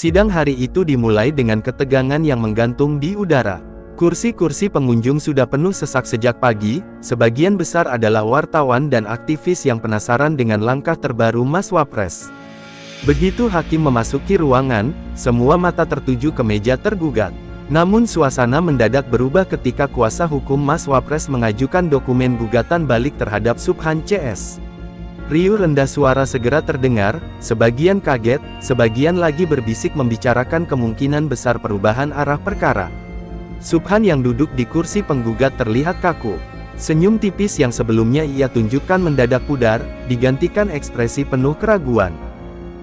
Sidang hari itu dimulai dengan ketegangan yang menggantung di udara. Kursi-kursi pengunjung sudah penuh sesak sejak pagi, sebagian besar adalah wartawan dan aktivis yang penasaran dengan langkah terbaru Mas Wapres. Begitu hakim memasuki ruangan, semua mata tertuju ke meja tergugat. Namun suasana mendadak berubah ketika kuasa hukum Mas Wapres mengajukan dokumen gugatan balik terhadap Subhan CS. Riuh rendah suara segera terdengar, sebagian kaget, sebagian lagi berbisik membicarakan kemungkinan besar perubahan arah perkara. Subhan yang duduk di kursi penggugat terlihat kaku. Senyum tipis yang sebelumnya ia tunjukkan mendadak pudar, digantikan ekspresi penuh keraguan.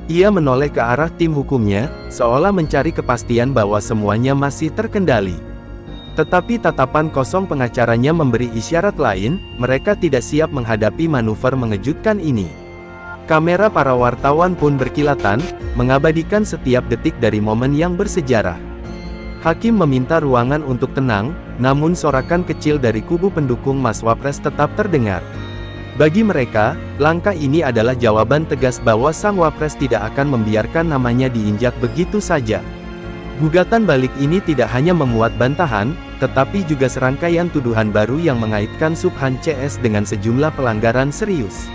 Ia menoleh ke arah tim hukumnya, seolah mencari kepastian bahwa semuanya masih terkendali. Tetapi tatapan kosong pengacaranya memberi isyarat lain, mereka tidak siap menghadapi manuver mengejutkan ini. Kamera para wartawan pun berkilatan, mengabadikan setiap detik dari momen yang bersejarah. Hakim meminta ruangan untuk tenang, namun sorakan kecil dari kubu pendukung Mas Wapres tetap terdengar. Bagi mereka, langkah ini adalah jawaban tegas bahwa sang Wapres tidak akan membiarkan namanya diinjak begitu saja. Gugatan balik ini tidak hanya memuat bantahan, tetapi juga serangkaian tuduhan baru yang mengaitkan Subhan CS dengan sejumlah pelanggaran serius.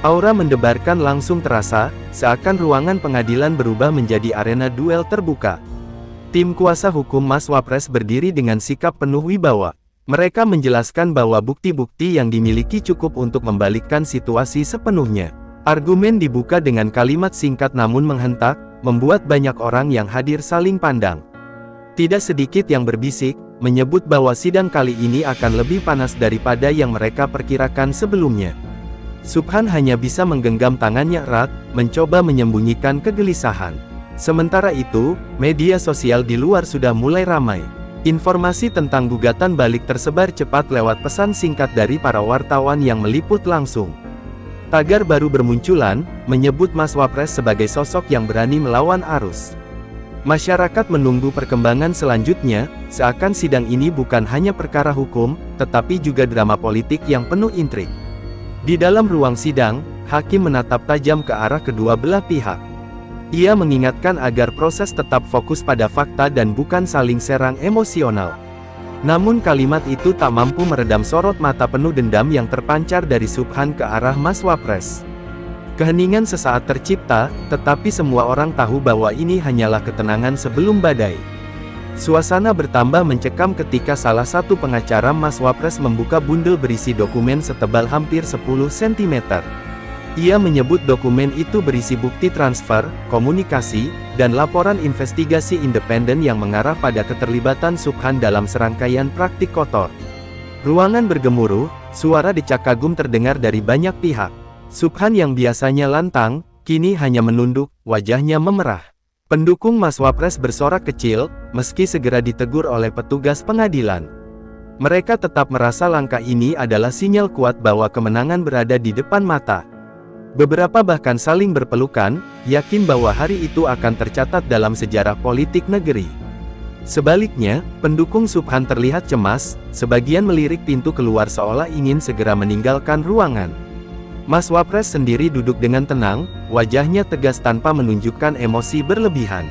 Aura mendebarkan langsung terasa, seakan ruangan pengadilan berubah menjadi arena duel terbuka. Tim kuasa hukum Mas Wapres berdiri dengan sikap penuh wibawa. Mereka menjelaskan bahwa bukti-bukti yang dimiliki cukup untuk membalikkan situasi sepenuhnya. Argumen dibuka dengan kalimat singkat namun menghentak, membuat banyak orang yang hadir saling pandang. Tidak sedikit yang berbisik, menyebut bahwa sidang kali ini akan lebih panas daripada yang mereka perkirakan sebelumnya. Subhan hanya bisa menggenggam tangannya erat, mencoba menyembunyikan kegelisahan. Sementara itu, media sosial di luar sudah mulai ramai. Informasi tentang gugatan balik tersebar cepat lewat pesan singkat dari para wartawan yang meliput langsung. Tagar baru bermunculan, menyebut Mas Wapres sebagai sosok yang berani melawan arus. Masyarakat menunggu perkembangan selanjutnya, seakan sidang ini bukan hanya perkara hukum, tetapi juga drama politik yang penuh intrik. Di dalam ruang sidang, hakim menatap tajam ke arah kedua belah pihak. Ia mengingatkan agar proses tetap fokus pada fakta dan bukan saling serang emosional. Namun kalimat itu tak mampu meredam sorot mata penuh dendam yang terpancar dari Subhan ke arah Mas Wapres. Keheningan sesaat tercipta, tetapi semua orang tahu bahwa ini hanyalah ketenangan sebelum badai. Suasana bertambah mencekam ketika salah satu pengacara Mas Wapres membuka bundel berisi dokumen setebal hampir 10 cm. Ia menyebut dokumen itu berisi bukti transfer, komunikasi, dan laporan investigasi independen yang mengarah pada keterlibatan Subhan dalam serangkaian praktik kotor. Ruangan bergemuruh, suara decak kagum terdengar dari banyak pihak. Subhan yang biasanya lantang, kini hanya menunduk, wajahnya memerah. Pendukung Mas Wapres bersorak kecil, meski segera ditegur oleh petugas pengadilan. Mereka tetap merasa langkah ini adalah sinyal kuat bahwa kemenangan berada di depan mata. Beberapa bahkan saling berpelukan, yakin bahwa hari itu akan tercatat dalam sejarah politik negeri. Sebaliknya, pendukung Subhan terlihat cemas, sebagian melirik pintu keluar seolah ingin segera meninggalkan ruangan. Mas Wapres sendiri duduk dengan tenang, wajahnya tegas tanpa menunjukkan emosi berlebihan.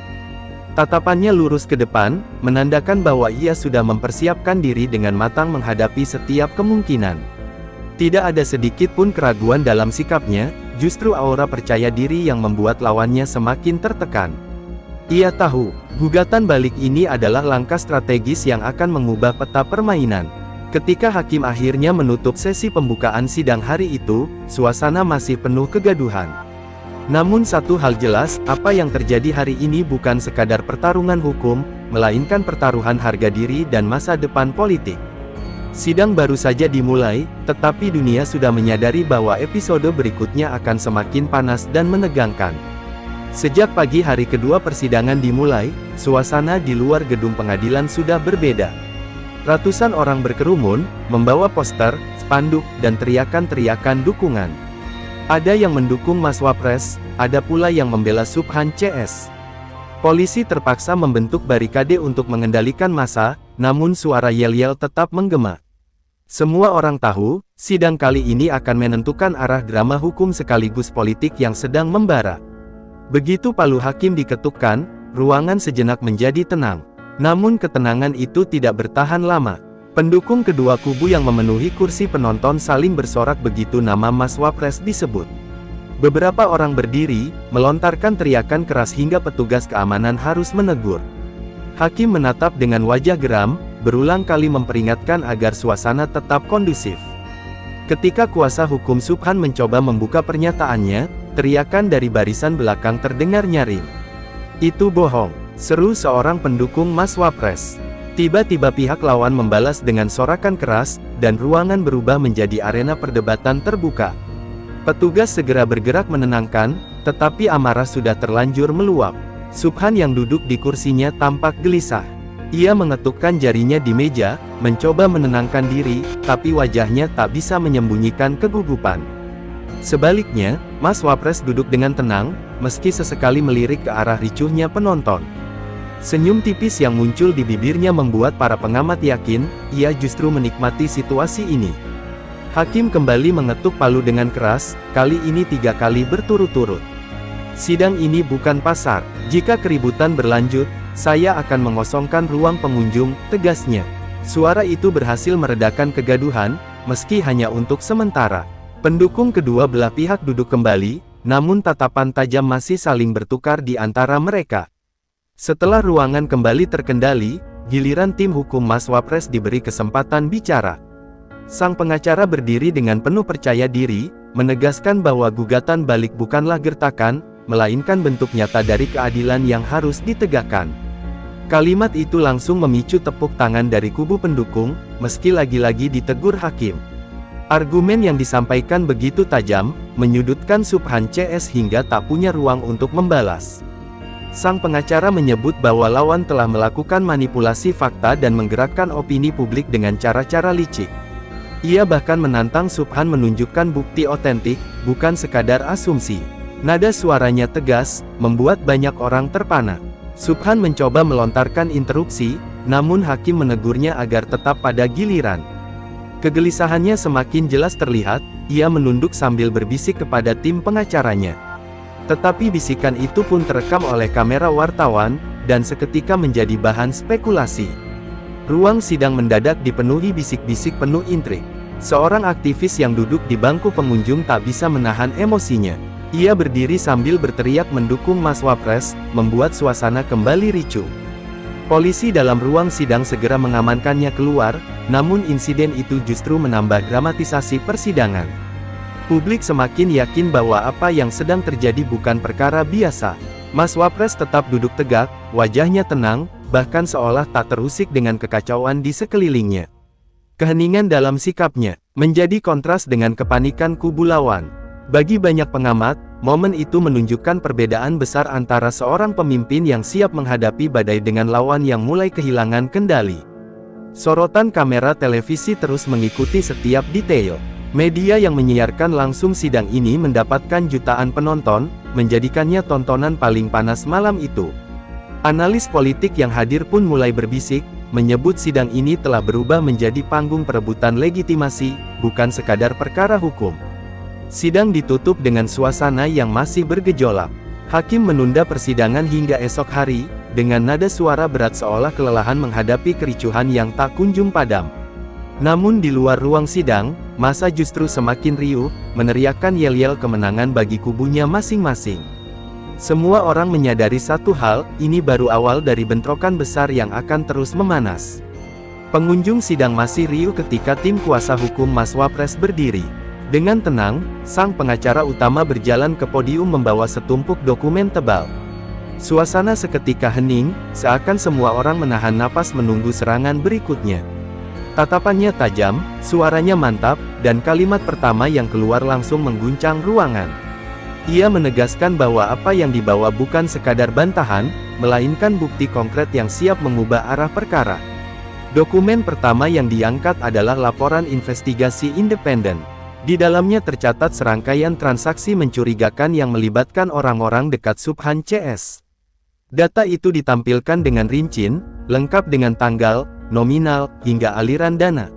Tatapannya lurus ke depan, menandakan bahwa ia sudah mempersiapkan diri dengan matang menghadapi setiap kemungkinan. Tidak ada sedikit pun keraguan dalam sikapnya, justru aura percaya diri yang membuat lawannya semakin tertekan. Ia tahu, gugatan balik ini adalah langkah strategis yang akan mengubah peta permainan. Ketika hakim akhirnya menutup sesi pembukaan sidang hari itu, suasana masih penuh kegaduhan. Namun satu hal jelas, apa yang terjadi hari ini bukan sekadar pertarungan hukum, melainkan pertaruhan harga diri dan masa depan politik. Sidang baru saja dimulai, tetapi dunia sudah menyadari bahwa episode berikutnya akan semakin panas dan menegangkan. Sejak pagi hari kedua persidangan dimulai, suasana di luar gedung pengadilan sudah berbeda. Ratusan orang berkerumun, membawa poster, spanduk, dan teriakan-teriakan dukungan. Ada yang mendukung Mas Wapres, ada pula yang membela Subhan CS. Polisi terpaksa membentuk barikade untuk mengendalikan massa, namun suara yel-yel tetap menggema. Semua orang tahu, sidang kali ini akan menentukan arah drama hukum sekaligus politik yang sedang membara. Begitu palu hakim diketukkan, ruangan sejenak menjadi tenang. Namun ketenangan itu tidak bertahan lama. Pendukung kedua kubu yang memenuhi kursi penonton saling bersorak begitu nama Mas Wapres disebut. Beberapa orang berdiri, melontarkan teriakan keras hingga petugas keamanan harus menegur. Hakim menatap dengan wajah geram, berulang kali memperingatkan agar suasana tetap kondusif. Ketika kuasa hukum Subhan mencoba membuka pernyataannya, teriakan dari barisan belakang terdengar nyaring. "Itu bohong," seru seorang pendukung Mas Wapres. Tiba-tiba pihak lawan membalas dengan sorakan keras, dan ruangan berubah menjadi arena perdebatan terbuka. Petugas segera bergerak menenangkan, tetapi amarah sudah terlanjur meluap. Subhan yang duduk di kursinya tampak gelisah. Ia mengetukkan jarinya di meja, mencoba menenangkan diri, tapi wajahnya tak bisa menyembunyikan kegugupan. Sebaliknya, Mas Wapres duduk dengan tenang, meski sesekali melirik ke arah ricuhnya penonton. Senyum tipis yang muncul di bibirnya membuat para pengamat yakin, ia justru menikmati situasi ini. Hakim kembali mengetuk palu dengan keras, kali ini 3 kali berturut-turut. "Sidang ini bukan pasar. Jika keributan berlanjut, saya akan mengosongkan ruang pengunjung," tegasnya. Suara itu berhasil meredakan kegaduhan, meski hanya untuk sementara. Pendukung kedua belah pihak duduk kembali, namun tatapan tajam masih saling bertukar di antara mereka. Setelah ruangan kembali terkendali, giliran tim hukum Mas Wapres diberi kesempatan bicara. Sang pengacara berdiri dengan penuh percaya diri, menegaskan bahwa gugatan balik bukanlah gertakan, melainkan bentuk nyata dari keadilan yang harus ditegakkan. Kalimat itu langsung memicu tepuk tangan dari kubu pendukung, meski lagi-lagi ditegur hakim. Argumen yang disampaikan begitu tajam, menyudutkan Subhan CS hingga tak punya ruang untuk membalas. Sang pengacara menyebut bahwa lawan telah melakukan manipulasi fakta dan menggerakkan opini publik dengan cara-cara licik. Ia bahkan menantang Subhan menunjukkan bukti otentik, bukan sekadar asumsi. Nada suaranya tegas, membuat banyak orang terpana. Subhan mencoba melontarkan interupsi, namun hakim menegurnya agar tetap pada giliran. Kegelisahannya semakin jelas terlihat, ia menunduk sambil berbisik kepada tim pengacaranya. Tetapi bisikan itu pun terekam oleh kamera wartawan, dan seketika menjadi bahan spekulasi. Ruang sidang mendadak dipenuhi bisik-bisik penuh intrik. Seorang aktivis yang duduk di bangku pengunjung tak bisa menahan emosinya. Ia berdiri sambil berteriak mendukung Mas Wapres, membuat suasana kembali ricuh. Polisi dalam ruang sidang segera mengamankannya keluar, namun insiden itu justru menambah dramatisasi persidangan. Publik semakin yakin bahwa apa yang sedang terjadi bukan perkara biasa. Mas Wapres tetap duduk tegak, wajahnya tenang, bahkan seolah tak terusik dengan kekacauan di sekelilingnya. Keheningan dalam sikapnya menjadi kontras dengan kepanikan kubu lawan. Bagi banyak pengamat, momen itu menunjukkan perbedaan besar antara seorang pemimpin yang siap menghadapi badai dengan lawan yang mulai kehilangan kendali. Sorotan kamera televisi terus mengikuti setiap detail. Media yang menyiarkan langsung sidang ini mendapatkan jutaan penonton, menjadikannya tontonan paling panas malam itu. Analis politik yang hadir pun mulai berbisik, menyebut sidang ini telah berubah menjadi panggung perebutan legitimasi, bukan sekadar perkara hukum. Sidang ditutup dengan suasana yang masih bergejolak. Hakim menunda persidangan hingga esok hari, dengan nada suara berat seolah kelelahan menghadapi kericuhan yang tak kunjung padam. Namun di luar ruang sidang, massa justru semakin riuh, meneriakkan yel-yel kemenangan bagi kubunya masing-masing. Semua orang menyadari satu hal, ini baru awal dari bentrokan besar yang akan terus memanas. Pengunjung sidang masih riuh ketika tim kuasa hukum Mas Wapres berdiri. Dengan tenang, sang pengacara utama berjalan ke podium membawa setumpuk dokumen tebal. Suasana seketika hening, seakan semua orang menahan napas menunggu serangan berikutnya. Tatapannya tajam, suaranya mantap, dan kalimat pertama yang keluar langsung mengguncang ruangan. Ia menegaskan bahwa apa yang dibawa bukan sekadar bantahan, melainkan bukti konkret yang siap mengubah arah perkara. Dokumen pertama yang diangkat adalah laporan investigasi independen. Di dalamnya tercatat serangkaian transaksi mencurigakan yang melibatkan orang-orang dekat Subhan CS. Data itu ditampilkan dengan rinci, lengkap dengan tanggal, nominal, hingga aliran dana.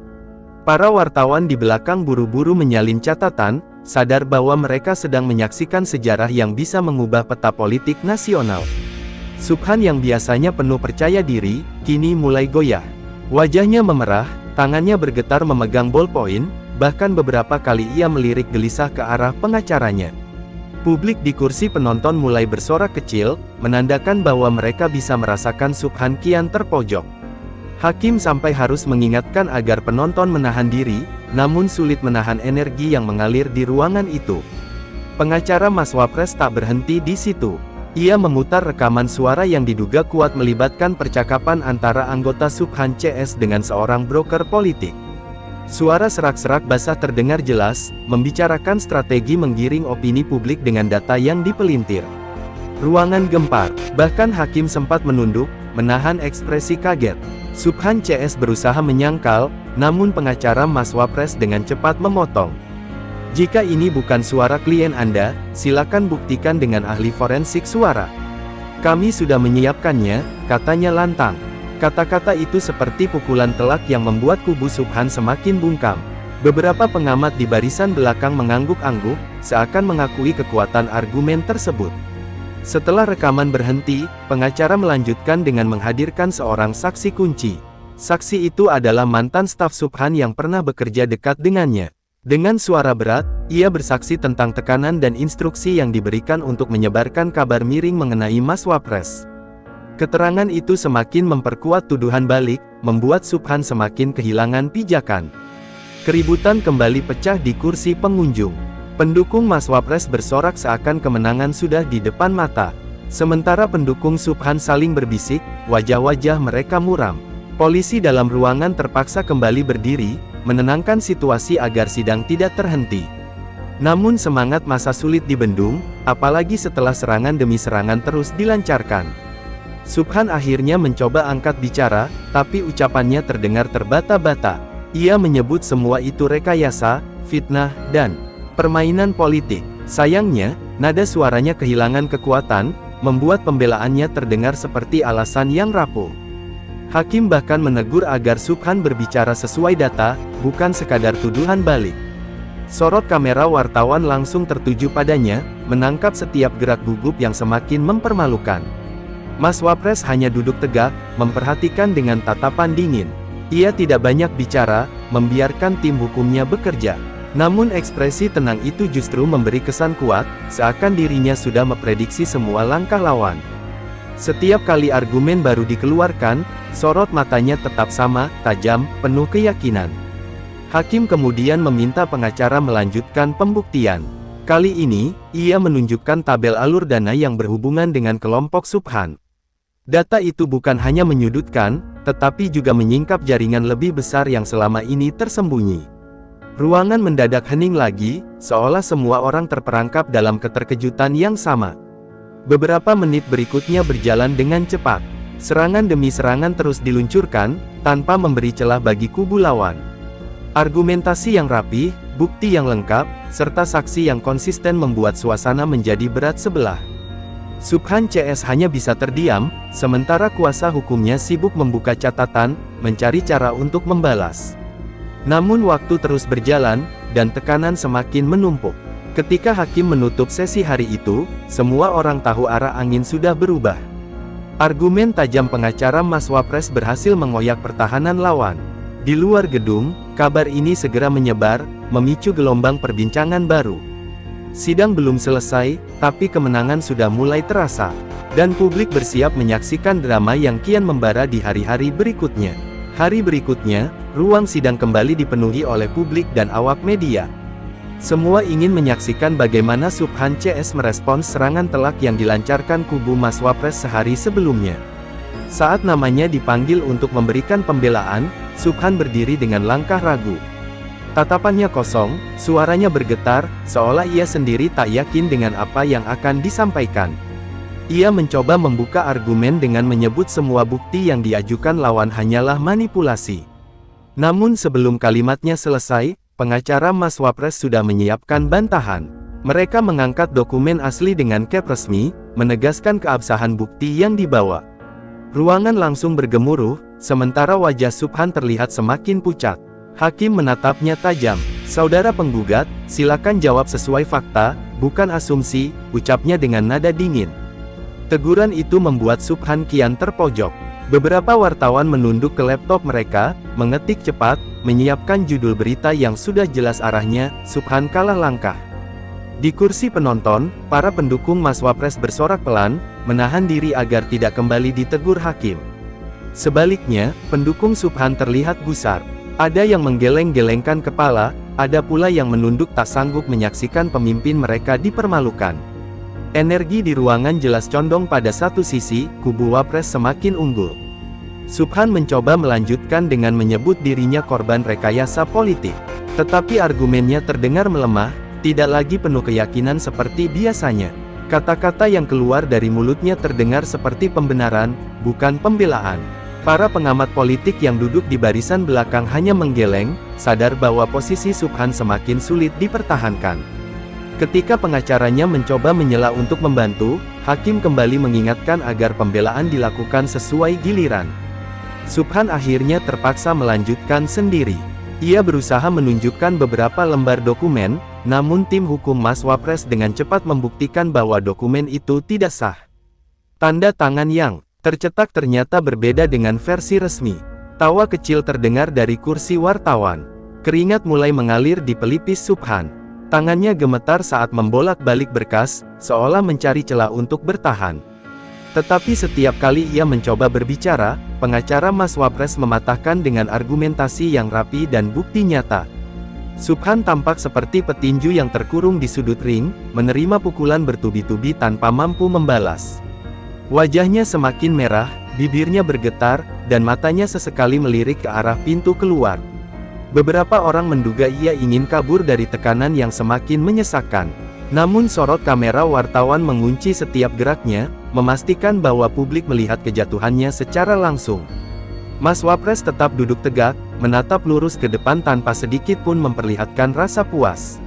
Para wartawan di belakang buru-buru menyalin catatan, sadar bahwa mereka sedang menyaksikan sejarah yang bisa mengubah peta politik nasional. Subhan yang biasanya penuh percaya diri, kini mulai goyah. Wajahnya memerah, tangannya bergetar memegang ballpoint, bahkan beberapa kali ia melirik gelisah ke arah pengacaranya. Publik di kursi penonton mulai bersorak kecil, menandakan bahwa mereka bisa merasakan Subhan kian terpojok. Hakim sampai harus mengingatkan agar penonton menahan diri, namun sulit menahan energi yang mengalir di ruangan itu. Pengacara Mas Wapres tak berhenti di situ. Ia memutar rekaman suara yang diduga kuat melibatkan percakapan antara anggota Subhan CS dengan seorang broker politik. Suara serak-serak basah terdengar jelas, membicarakan strategi menggiring opini publik dengan data yang dipelintir. Ruangan gempar, bahkan hakim sempat menunduk, menahan ekspresi kaget. Subhan CS berusaha menyangkal, namun pengacara Mas Wapres dengan cepat memotong. Jika ini bukan suara klien Anda, silakan buktikan dengan ahli forensik suara. Kami sudah menyiapkannya, katanya lantang. Kata-kata itu seperti pukulan telak yang membuat kubu Subhan semakin bungkam. Beberapa pengamat di barisan belakang mengangguk-angguk, seakan mengakui kekuatan argumen tersebut. Setelah rekaman berhenti, pengacara melanjutkan dengan menghadirkan seorang saksi kunci. Saksi itu adalah mantan staf Subhan yang pernah bekerja dekat dengannya. Dengan suara berat, ia bersaksi tentang tekanan dan instruksi yang diberikan untuk menyebarkan kabar miring mengenai Mas Wapres. Keterangan itu semakin memperkuat tuduhan balik, membuat Subhan semakin kehilangan pijakan. Keributan kembali pecah di kursi pengunjung. Pendukung Mas Wapres bersorak seakan kemenangan sudah di depan mata. Sementara pendukung Subhan saling berbisik, wajah-wajah mereka muram. Polisi dalam ruangan terpaksa kembali berdiri, menenangkan situasi agar sidang tidak terhenti. Namun semangat massa sulit dibendung, apalagi setelah serangan demi serangan terus dilancarkan. Subhan akhirnya mencoba angkat bicara, tapi ucapannya terdengar terbata-bata. Ia menyebut semua itu rekayasa, fitnah, dan permainan politik. Sayangnya, nada suaranya kehilangan kekuatan, membuat pembelaannya terdengar seperti alasan yang rapuh. Hakim bahkan menegur agar Subhan berbicara sesuai data, bukan sekadar tuduhan balik. Sorot kamera wartawan langsung tertuju padanya, menangkap setiap gerak gugup yang semakin mempermalukan. Mas Wapres hanya duduk tegak, memperhatikan dengan tatapan dingin. Ia tidak banyak bicara, membiarkan tim hukumnya bekerja. Namun ekspresi tenang itu justru memberi kesan kuat, seakan dirinya sudah memprediksi semua langkah lawan. Setiap kali argumen baru dikeluarkan, sorot matanya tetap sama, tajam, penuh keyakinan. Hakim kemudian meminta pengacara melanjutkan pembuktian. Kali ini, ia menunjukkan tabel alur dana yang berhubungan dengan kelompok Subhan. Data itu bukan hanya menyudutkan, tetapi juga menyingkap jaringan lebih besar yang selama ini tersembunyi. Ruangan mendadak hening lagi, seolah semua orang terperangkap dalam keterkejutan yang sama. Beberapa menit berikutnya berjalan dengan cepat. Serangan demi serangan terus diluncurkan, tanpa memberi celah bagi kubu lawan. Argumentasi yang rapi, bukti yang lengkap, serta saksi yang konsisten membuat suasana menjadi berat sebelah. Subhan CS hanya bisa terdiam, sementara kuasa hukumnya sibuk membuka catatan, mencari cara untuk membalas. Namun waktu terus berjalan, dan tekanan semakin menumpuk. Ketika hakim menutup sesi hari itu, semua orang tahu arah angin sudah berubah. Argumen tajam pengacara Mas Wapres berhasil mengoyak pertahanan lawan. Di luar gedung, kabar ini segera menyebar, memicu gelombang perbincangan baru. Sidang belum selesai, tapi kemenangan sudah mulai terasa. Dan publik bersiap menyaksikan drama yang kian membara di hari-hari berikutnya. Hari berikutnya, ruang sidang kembali dipenuhi oleh publik dan awak media. Semua ingin menyaksikan bagaimana Subhan CS merespons serangan telak yang dilancarkan kubu Mas Wapres sehari sebelumnya. Saat namanya dipanggil untuk memberikan pembelaan, Subhan berdiri dengan langkah ragu. Tatapannya kosong, suaranya bergetar, seolah ia sendiri tak yakin dengan apa yang akan disampaikan. Ia mencoba membuka argumen dengan menyebut semua bukti yang diajukan lawan hanyalah manipulasi. Namun sebelum kalimatnya selesai, pengacara Mas Wapres sudah menyiapkan bantahan. Mereka mengangkat dokumen asli dengan cap resmi, menegaskan keabsahan bukti yang dibawa. Ruangan langsung bergemuruh, sementara wajah Subhan terlihat semakin pucat. Hakim menatapnya tajam. "Saudara penggugat, silakan jawab sesuai fakta, bukan asumsi," ucapnya dengan nada dingin. Teguran itu membuat Subhan kian terpojok. Beberapa wartawan menunduk ke laptop mereka, mengetik cepat, menyiapkan judul berita yang sudah jelas arahnya, Subhan kalah langkah. Di kursi penonton, para pendukung Mas Wapres bersorak pelan, menahan diri agar tidak kembali ditegur hakim. Sebaliknya, pendukung Subhan terlihat gusar. Ada yang menggeleng-gelengkan kepala, ada pula yang menunduk tak sanggup menyaksikan pemimpin mereka dipermalukan. Energi di ruangan jelas condong pada satu sisi, kubu Wapres semakin unggul. Subhan mencoba melanjutkan dengan menyebut dirinya korban rekayasa politik. Tetapi argumennya terdengar melemah, tidak lagi penuh keyakinan seperti biasanya. Kata-kata yang keluar dari mulutnya terdengar seperti pembenaran, bukan pembelaan. Para pengamat politik yang duduk di barisan belakang hanya menggeleng, sadar bahwa posisi Subhan semakin sulit dipertahankan. Ketika pengacaranya mencoba menyela untuk membantu, hakim kembali mengingatkan agar pembelaan dilakukan sesuai giliran. Subhan akhirnya terpaksa melanjutkan sendiri. Ia berusaha menunjukkan beberapa lembar dokumen, namun tim hukum Mas Wapres dengan cepat membuktikan bahwa dokumen itu tidak sah. Tanda tangan yang tercetak ternyata berbeda dengan versi resmi. Tawa kecil terdengar dari kursi wartawan. Keringat mulai mengalir di pelipis Subhan. Tangannya gemetar saat membolak-balik berkas, seolah mencari celah untuk bertahan. Tetapi setiap kali ia mencoba berbicara, pengacara Mas Wapres mematahkan dengan argumentasi yang rapi dan bukti nyata. Subhan tampak seperti petinju yang terkurung di sudut ring, menerima pukulan bertubi-tubi tanpa mampu membalas. Wajahnya semakin merah, bibirnya bergetar, dan matanya sesekali melirik ke arah pintu keluar. Beberapa orang menduga ia ingin kabur dari tekanan yang semakin menyesakkan. Namun sorot kamera wartawan mengunci setiap geraknya, memastikan bahwa publik melihat kejatuhannya secara langsung. Mas Wapres tetap duduk tegak, menatap lurus ke depan tanpa sedikit pun memperlihatkan rasa puas.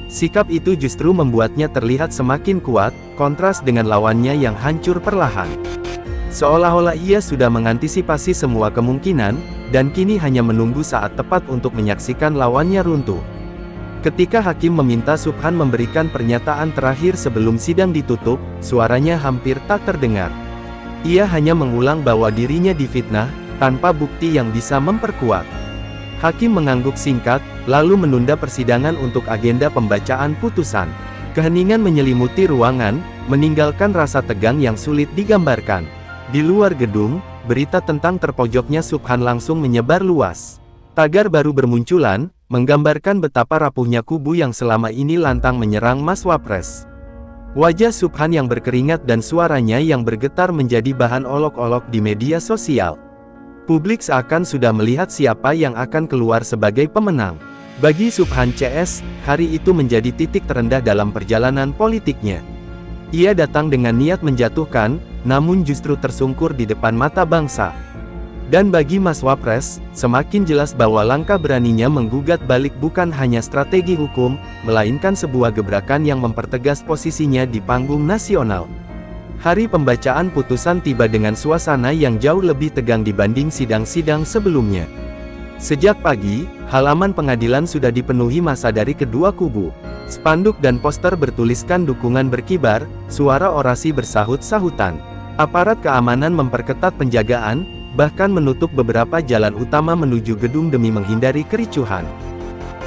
Sikap itu justru membuatnya terlihat semakin kuat, kontras dengan lawannya yang hancur perlahan. Seolah-olah ia sudah mengantisipasi semua kemungkinan, dan kini hanya menunggu saat tepat untuk menyaksikan lawannya runtuh. Ketika hakim meminta Subhan memberikan pernyataan terakhir sebelum sidang ditutup, suaranya hampir tak terdengar. Ia hanya mengulang bahwa dirinya difitnah, tanpa bukti yang bisa memperkuat. Hakim mengangguk singkat, lalu menunda persidangan untuk agenda pembacaan putusan. Keheningan menyelimuti ruangan, meninggalkan rasa tegang yang sulit digambarkan. Di luar gedung, berita tentang terpojoknya Subhan langsung menyebar luas. Tagar baru bermunculan, menggambarkan betapa rapuhnya kubu yang selama ini lantang menyerang Mas Wapres. Wajah Subhan yang berkeringat dan suaranya yang bergetar menjadi bahan olok-olok di media sosial. Publik seakan sudah melihat siapa yang akan keluar sebagai pemenang. Bagi Subhan CS, hari itu menjadi titik terendah dalam perjalanan politiknya. Ia datang dengan niat menjatuhkan, namun justru tersungkur di depan mata bangsa. Dan bagi Mas Wapres, semakin jelas bahwa langkah beraninya menggugat balik bukan hanya strategi hukum, melainkan sebuah gebrakan yang mempertegas posisinya di panggung nasional. Hari pembacaan putusan tiba dengan suasana yang jauh lebih tegang dibanding sidang-sidang sebelumnya. Sejak pagi, halaman pengadilan sudah dipenuhi massa dari kedua kubu. Spanduk dan poster bertuliskan dukungan berkibar, suara orasi bersahut-sahutan. Aparat keamanan memperketat penjagaan, bahkan menutup beberapa jalan utama menuju gedung demi menghindari kericuhan.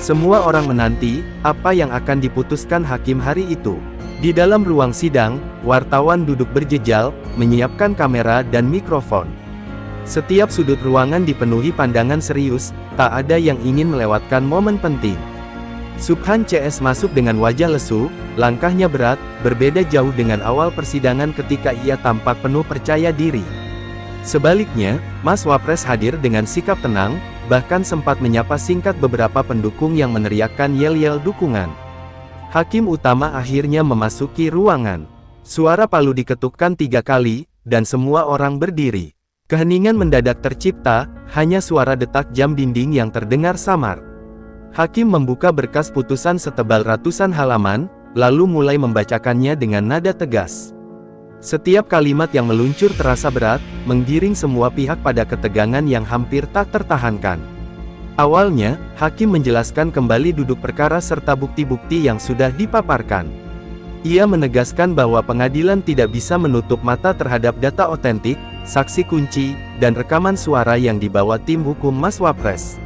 Semua orang menanti, apa yang akan diputuskan hakim hari itu. Di dalam ruang sidang, wartawan duduk berjejal, menyiapkan kamera dan mikrofon. Setiap sudut ruangan dipenuhi pandangan serius, tak ada yang ingin melewatkan momen penting. Subhan CS masuk dengan wajah lesu, langkahnya berat, berbeda jauh dengan awal persidangan ketika ia tampak penuh percaya diri. Sebaliknya, Mas Wapres hadir dengan sikap tenang, bahkan sempat menyapa singkat beberapa pendukung yang meneriakkan yel-yel dukungan. Hakim utama akhirnya memasuki ruangan. Suara palu diketukkan 3 kali, dan semua orang berdiri. Keheningan mendadak tercipta, hanya suara detak jam dinding yang terdengar samar. Hakim membuka berkas putusan setebal ratusan halaman, lalu mulai membacakannya dengan nada tegas. Setiap kalimat yang meluncur terasa berat, menggiring semua pihak pada ketegangan yang hampir tak tertahankan. Awalnya, hakim menjelaskan kembali duduk perkara serta bukti-bukti yang sudah dipaparkan. Ia menegaskan bahwa pengadilan tidak bisa menutup mata terhadap data otentik, saksi kunci, dan rekaman suara yang dibawa tim hukum Mas Wapres.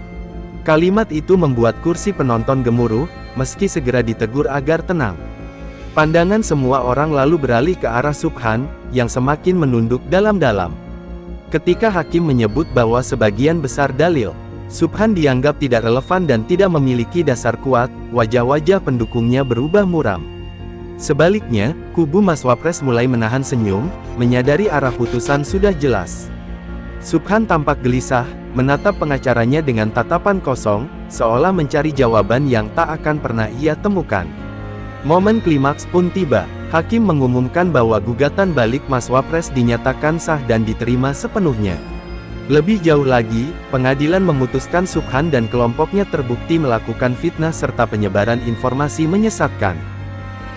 Kalimat itu membuat kursi penonton gemuruh, meski segera ditegur agar tenang. Pandangan semua orang lalu beralih ke arah Subhan, yang semakin menunduk dalam-dalam. Ketika hakim menyebut bahwa sebagian besar dalil Subhan dianggap tidak relevan dan tidak memiliki dasar kuat, wajah-wajah pendukungnya berubah muram. Sebaliknya, kubu Mas Wapres mulai menahan senyum, menyadari arah putusan sudah jelas. Subhan tampak gelisah, menatap pengacaranya dengan tatapan kosong, seolah mencari jawaban yang tak akan pernah ia temukan. Momen klimaks pun tiba. Hakim mengumumkan bahwa gugatan balik Mas Wapres dinyatakan sah dan diterima sepenuhnya. Lebih jauh lagi, pengadilan memutuskan Subhan dan kelompoknya terbukti melakukan fitnah serta penyebaran informasi menyesatkan.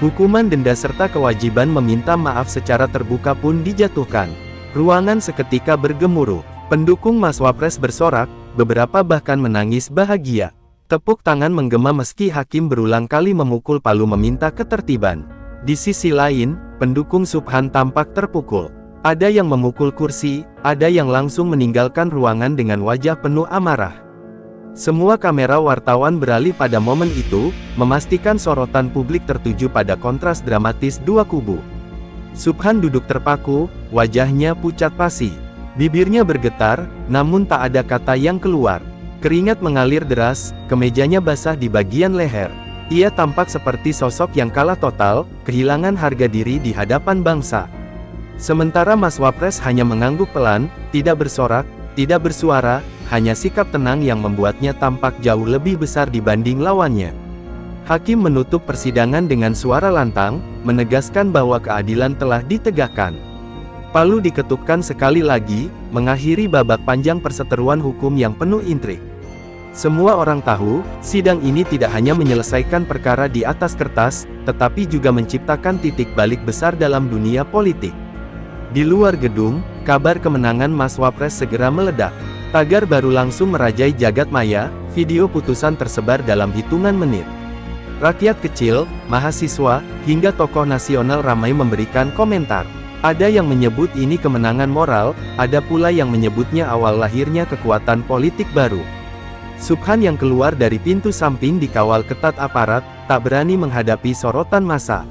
Hukuman denda serta kewajiban meminta maaf secara terbuka pun dijatuhkan. Ruangan seketika bergemuruh. Pendukung Mas Wapres bersorak, beberapa bahkan menangis bahagia. Tepuk tangan menggema meski hakim berulang kali memukul palu meminta ketertiban. Di sisi lain, pendukung Subhan tampak terpukul. Ada yang memukul kursi, ada yang langsung meninggalkan ruangan dengan wajah penuh amarah. Semua kamera wartawan beralih pada momen itu, memastikan sorotan publik tertuju pada kontras dramatis dua kubu. Subhan duduk terpaku, wajahnya pucat pasi. Bibirnya bergetar, namun tak ada kata yang keluar. Keringat mengalir deras, kemejanya basah di bagian leher. Ia tampak seperti sosok yang kalah total, kehilangan harga diri di hadapan bangsa. Sementara Mas Wapres hanya mengangguk pelan, tidak bersorak, tidak bersuara, hanya sikap tenang yang membuatnya tampak jauh lebih besar dibanding lawannya. Hakim menutup persidangan dengan suara lantang, menegaskan bahwa keadilan telah ditegakkan. Palu diketukkan sekali lagi, mengakhiri babak panjang perseteruan hukum yang penuh intrik. Semua orang tahu, sidang ini tidak hanya menyelesaikan perkara di atas kertas, tetapi juga menciptakan titik balik besar dalam dunia politik. Di luar gedung, kabar kemenangan Mas Wapres segera meledak. Tagar baru langsung merajai jagat maya, video putusan tersebar dalam hitungan menit. Rakyat kecil, mahasiswa, hingga tokoh nasional ramai memberikan komentar. Ada yang menyebut ini kemenangan moral, ada pula yang menyebutnya awal lahirnya kekuatan politik baru. Subhan yang keluar dari pintu samping dikawal ketat aparat, tak berani menghadapi sorotan massa.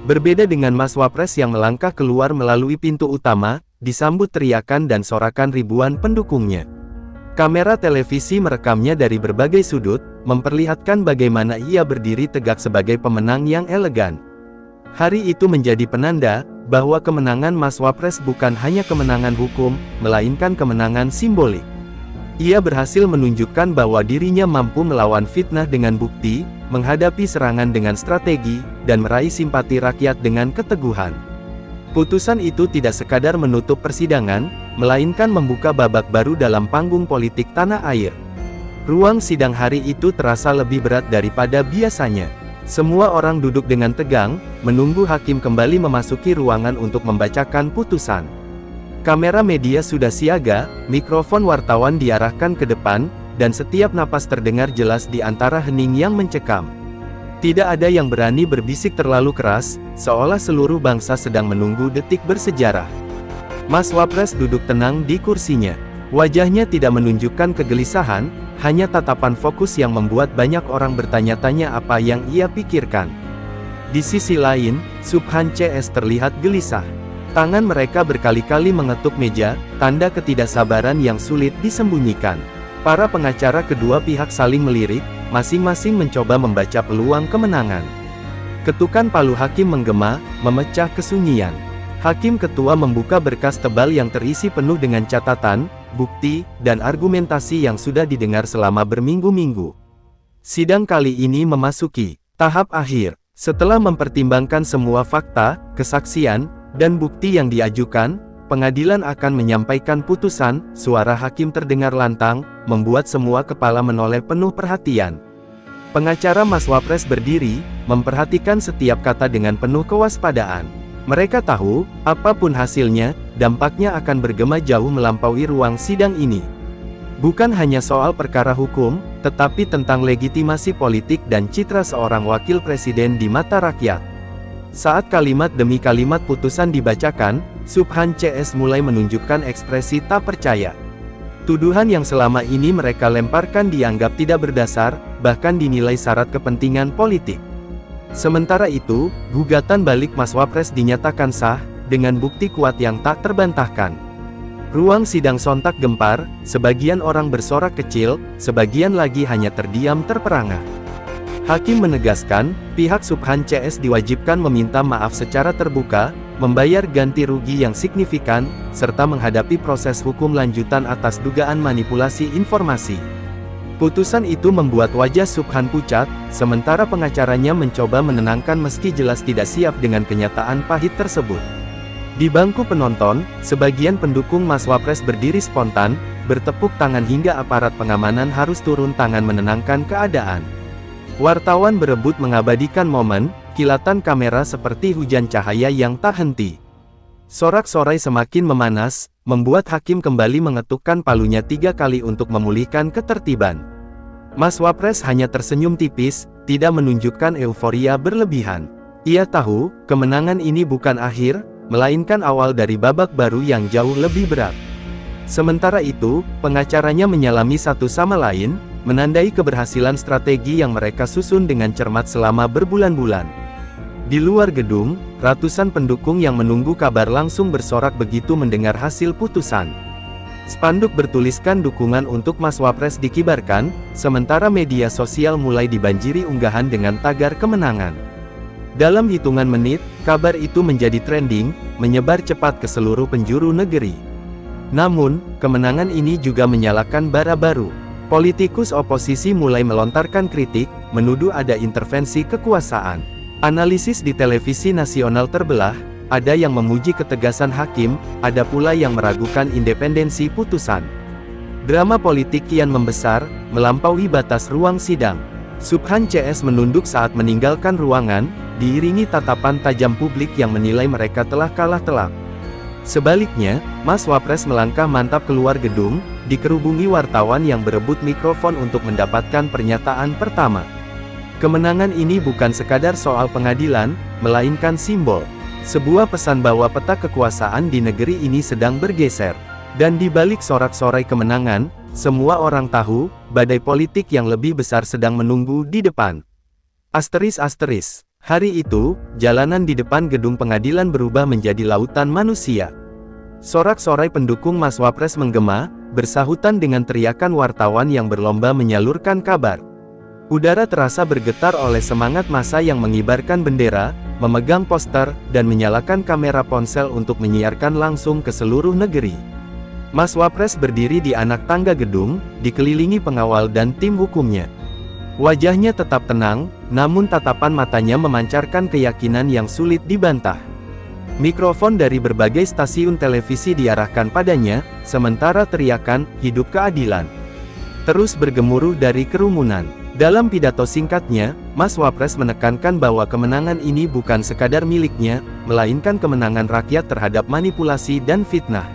Berbeda dengan Mas Wapres yang melangkah keluar melalui pintu utama, disambut teriakan dan sorakan ribuan pendukungnya. Kamera televisi merekamnya dari berbagai sudut, memperlihatkan bagaimana ia berdiri tegak sebagai pemenang yang elegan. Hari itu menjadi penanda, bahwa kemenangan Mas Wapres bukan hanya kemenangan hukum, melainkan kemenangan simbolik. Ia berhasil menunjukkan bahwa dirinya mampu melawan fitnah dengan bukti, menghadapi serangan dengan strategi, dan meraih simpati rakyat dengan keteguhan. Putusan itu tidak sekadar menutup persidangan, melainkan membuka babak baru dalam panggung politik tanah air. Ruang sidang hari itu terasa lebih berat daripada biasanya. Semua orang duduk dengan tegang, menunggu hakim kembali memasuki ruangan untuk membacakan putusan. Kamera media sudah siaga, mikrofon wartawan diarahkan ke depan, dan setiap napas terdengar jelas di antara hening yang mencekam. Tidak ada yang berani berbisik terlalu keras, seolah seluruh bangsa sedang menunggu detik bersejarah. Mas Wapres duduk tenang di kursinya. Wajahnya tidak menunjukkan kegelisahan, hanya tatapan fokus yang membuat banyak orang bertanya-tanya apa yang ia pikirkan. Di sisi lain, Subhan CS terlihat gelisah. Tangan mereka berkali-kali mengetuk meja, tanda ketidaksabaran yang sulit disembunyikan. Para pengacara kedua pihak saling melirik, masing-masing mencoba membaca peluang kemenangan. Ketukan palu hakim menggema, memecah kesunyian. Hakim ketua membuka berkas tebal yang terisi penuh dengan catatan, bukti, dan argumentasi yang sudah didengar selama berminggu-minggu. Sidang kali ini memasuki tahap akhir. Setelah mempertimbangkan semua fakta, kesaksian, dan bukti yang diajukan, pengadilan akan menyampaikan putusan. Suara hakim terdengar lantang, membuat semua kepala menoleh penuh perhatian. Pengacara Mas Wapres berdiri, memperhatikan setiap kata dengan penuh kewaspadaan. Mereka tahu, apapun hasilnya, dampaknya akan bergema jauh melampaui ruang sidang ini. Bukan hanya soal perkara hukum, tetapi tentang legitimasi politik dan citra seorang wakil presiden di mata rakyat. Saat kalimat demi kalimat putusan dibacakan, Subhan CS mulai menunjukkan ekspresi tak percaya. Tuduhan yang selama ini mereka lemparkan dianggap tidak berdasar, bahkan dinilai syarat kepentingan politik. Sementara itu, gugatan balik Mas Wapres dinyatakan sah, dengan bukti kuat yang tak terbantahkan. Ruang sidang sontak gempar, sebagian orang bersorak kecil, sebagian lagi hanya terdiam terperangah. Hakim menegaskan, pihak Subhan CS diwajibkan meminta maaf secara terbuka, membayar ganti rugi yang signifikan, serta menghadapi proses hukum lanjutan atas dugaan manipulasi informasi. Putusan itu membuat wajah Subhan pucat, sementara pengacaranya mencoba menenangkan meski jelas tidak siap dengan kenyataan pahit tersebut. Di bangku penonton, sebagian pendukung Mas Wapres berdiri spontan, bertepuk tangan hingga aparat pengamanan harus turun tangan menenangkan keadaan. Wartawan berebut mengabadikan momen, kilatan kamera seperti hujan cahaya yang tak henti. Sorak-sorai semakin memanas, membuat hakim kembali mengetukkan palunya 3 kali untuk memulihkan ketertiban. Mas Wapres hanya tersenyum tipis, tidak menunjukkan euforia berlebihan. Ia tahu, kemenangan ini bukan akhir, melainkan awal dari babak baru yang jauh lebih berat. Sementara itu, pengacaranya menyalami satu sama lain, menandai keberhasilan strategi yang mereka susun dengan cermat selama berbulan-bulan. Di luar gedung, ratusan pendukung yang menunggu kabar langsung bersorak begitu mendengar hasil putusan. Spanduk bertuliskan dukungan untuk Mas Wapres dikibarkan, sementara media sosial mulai dibanjiri unggahan dengan tagar kemenangan. Dalam hitungan menit, kabar itu menjadi trending, menyebar cepat ke seluruh penjuru negeri. Namun, kemenangan ini juga menyalakan bara baru. Politikus oposisi mulai melontarkan kritik, menuduh ada intervensi kekuasaan. Analisis di televisi nasional terbelah, ada yang memuji ketegasan hakim, ada pula yang meragukan independensi putusan. Drama politik kian membesar, melampaui batas ruang sidang. Subhan CS menunduk saat meninggalkan ruangan, diiringi tatapan tajam publik yang menilai mereka telah kalah telak. Sebaliknya, Mas Wapres melangkah mantap keluar gedung, dikerubungi wartawan yang berebut mikrofon untuk mendapatkan pernyataan pertama. Kemenangan ini bukan sekadar soal pengadilan, melainkan simbol. Sebuah pesan bahwa peta kekuasaan di negeri ini sedang bergeser. Dan di balik sorak-sorai kemenangan, semua orang tahu, badai politik yang lebih besar sedang menunggu di depan. Asteris. Hari itu, jalanan di depan gedung pengadilan berubah menjadi lautan manusia. Sorak-sorai pendukung Mas Wapres menggema, bersahutan dengan teriakan wartawan yang berlomba menyalurkan kabar. Udara terasa bergetar oleh semangat massa yang mengibarkan bendera, memegang poster, dan menyalakan kamera ponsel untuk menyiarkan langsung ke seluruh negeri. Mas Wapres berdiri di anak tangga gedung, dikelilingi pengawal dan tim hukumnya. Wajahnya tetap tenang, namun tatapan matanya memancarkan keyakinan yang sulit dibantah. Mikrofon dari berbagai stasiun televisi diarahkan padanya, sementara teriakan, "Hidup keadilan!" terus bergemuruh dari kerumunan. Dalam pidato singkatnya, Mas Wapres menekankan bahwa kemenangan ini bukan sekadar miliknya, melainkan kemenangan rakyat terhadap manipulasi dan fitnah.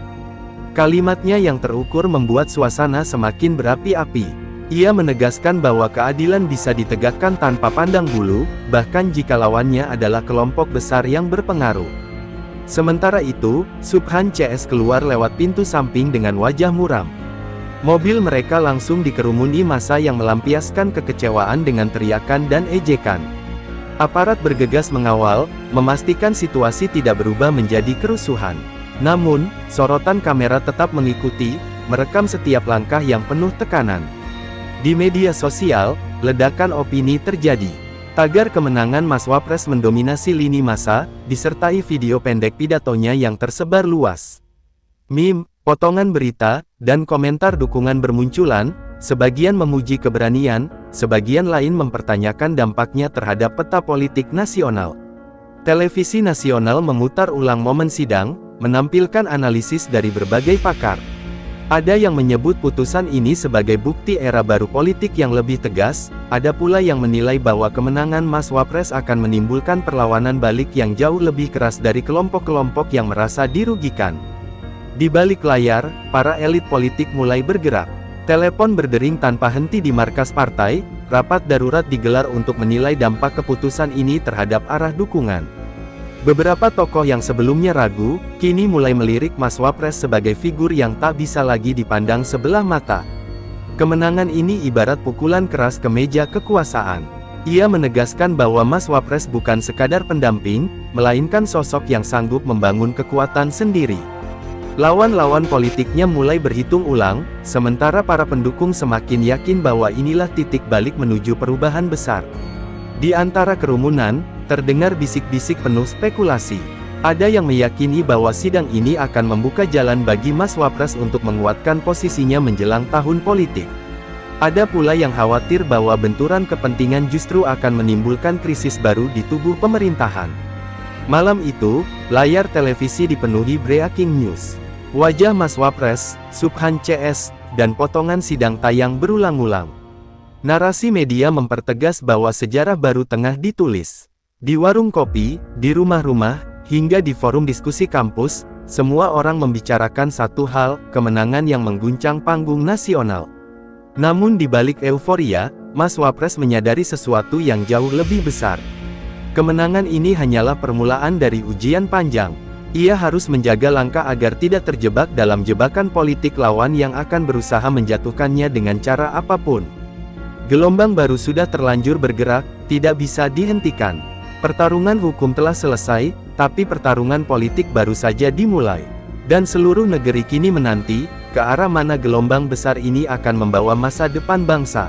Kalimatnya yang terukur membuat suasana semakin berapi-api. Ia menegaskan bahwa keadilan bisa ditegakkan tanpa pandang bulu, bahkan jika lawannya adalah kelompok besar yang berpengaruh. Sementara itu, Subhan CS keluar lewat pintu samping dengan wajah muram. Mobil mereka langsung dikerumuni massa yang melampiaskan kekecewaan dengan teriakan dan ejekan. Aparat bergegas mengawal, memastikan situasi tidak berubah menjadi kerusuhan. Namun, sorotan kamera tetap mengikuti, merekam setiap langkah yang penuh tekanan. Di media sosial, ledakan opini terjadi. Tagar kemenangan Mas Wapres mendominasi lini massa, disertai video pendek pidatonya yang tersebar luas. Meme, potongan berita, dan komentar dukungan bermunculan, sebagian memuji keberanian, sebagian lain mempertanyakan dampaknya terhadap peta politik nasional. Televisi nasional memutar ulang momen sidang, menampilkan analisis dari berbagai pakar. Ada yang menyebut putusan ini sebagai bukti era baru politik yang lebih tegas, ada pula yang menilai bahwa kemenangan Mas Wapres akan menimbulkan perlawanan balik yang jauh lebih keras dari kelompok-kelompok yang merasa dirugikan. Di balik layar, para elit politik mulai bergerak. Telepon berdering tanpa henti di markas partai, rapat darurat digelar untuk menilai dampak keputusan ini terhadap arah dukungan. Beberapa tokoh yang sebelumnya ragu, kini mulai melirik Mas Wapres sebagai figur yang tak bisa lagi dipandang sebelah mata. Kemenangan ini ibarat pukulan keras ke meja kekuasaan. Ia menegaskan bahwa Mas Wapres bukan sekadar pendamping, melainkan sosok yang sanggup membangun kekuatan sendiri. Lawan-lawan politiknya mulai berhitung ulang, sementara para pendukung semakin yakin bahwa inilah titik balik menuju perubahan besar. Di antara kerumunan, terdengar bisik-bisik penuh spekulasi. Ada yang meyakini bahwa sidang ini akan membuka jalan bagi Mas Wapres untuk menguatkan posisinya menjelang tahun politik. Ada pula yang khawatir bahwa benturan kepentingan justru akan menimbulkan krisis baru di tubuh pemerintahan. Malam itu, layar televisi dipenuhi breaking news. Wajah Mas Wapres, Subhan CS, dan potongan sidang tayang berulang-ulang. Narasi media mempertegas bahwa sejarah baru tengah ditulis. Di warung kopi, di rumah-rumah, hingga di forum diskusi kampus, semua orang membicarakan satu hal, kemenangan yang mengguncang panggung nasional. Namun di balik euforia, Mas Wapres menyadari sesuatu yang jauh lebih besar. Kemenangan ini hanyalah permulaan dari ujian panjang. Ia harus menjaga langkah agar tidak terjebak dalam jebakan politik lawan yang akan berusaha menjatuhkannya dengan cara apapun. Gelombang baru sudah terlanjur bergerak, tidak bisa dihentikan. Pertarungan hukum telah selesai, tapi pertarungan politik baru saja dimulai. Dan seluruh negeri kini menanti, ke arah mana gelombang besar ini akan membawa masa depan bangsa.